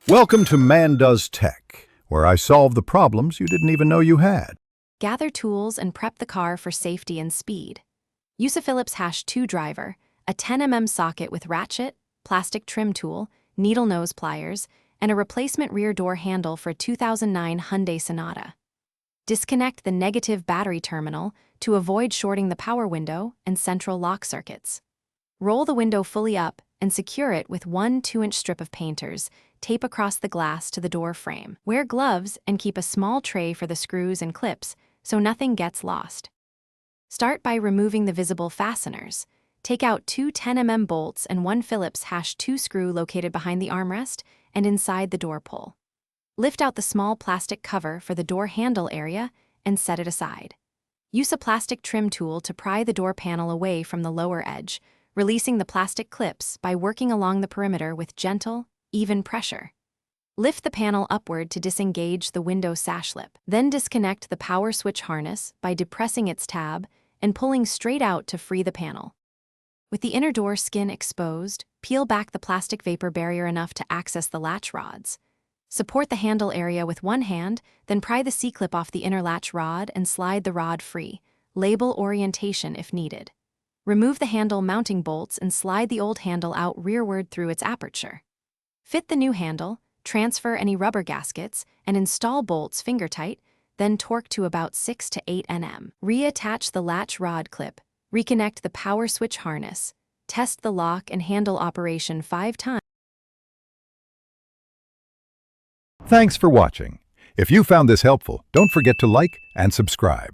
Welcome to Man Does Tech, where I solve the problems you didn't even know you had. Gather tools and prep the car for safety and speed. Use a Phillips #2 driver, a 10mm socket with ratchet, plastic trim tool, needle nose pliers, and a replacement rear door handle for a 2009 Hyundai Sonata. Disconnect the negative battery terminal to avoid shorting the power window and central lock circuits. Roll the window fully up and secure it with one 2-inch strip of painters. Tape across the glass to the door frame. Wear gloves and keep a small tray for the screws and clips so nothing gets lost. Start by removing the visible fasteners. Take out two 10mm bolts and one Phillips #2 screw located behind the armrest and inside the door pull. Lift out the small plastic cover for the door handle area and set it aside. Use a plastic trim tool to pry the door panel away from the lower edge, releasing the plastic clips by working along the perimeter with gentle, even pressure. Lift the panel upward to disengage the window sash lip. Then disconnect the power switch harness by depressing its tab and pulling straight out to free the panel. With the inner door skin exposed, peel back the plastic vapor barrier enough to access the latch rods. Support the handle area with one hand, then pry the C-clip off the inner latch rod and slide the rod free. Label orientation if needed. Remove the handle mounting bolts and slide the old handle out rearward through its aperture. Fit the new handle, transfer any rubber gaskets, and install bolts finger tight, then torque to about 6 to 8 Nm. Reattach the latch rod clip, reconnect the power switch harness, test the lock and handle operation 5 times. Thanks for watching. If you found this helpful, don't forget to like and subscribe.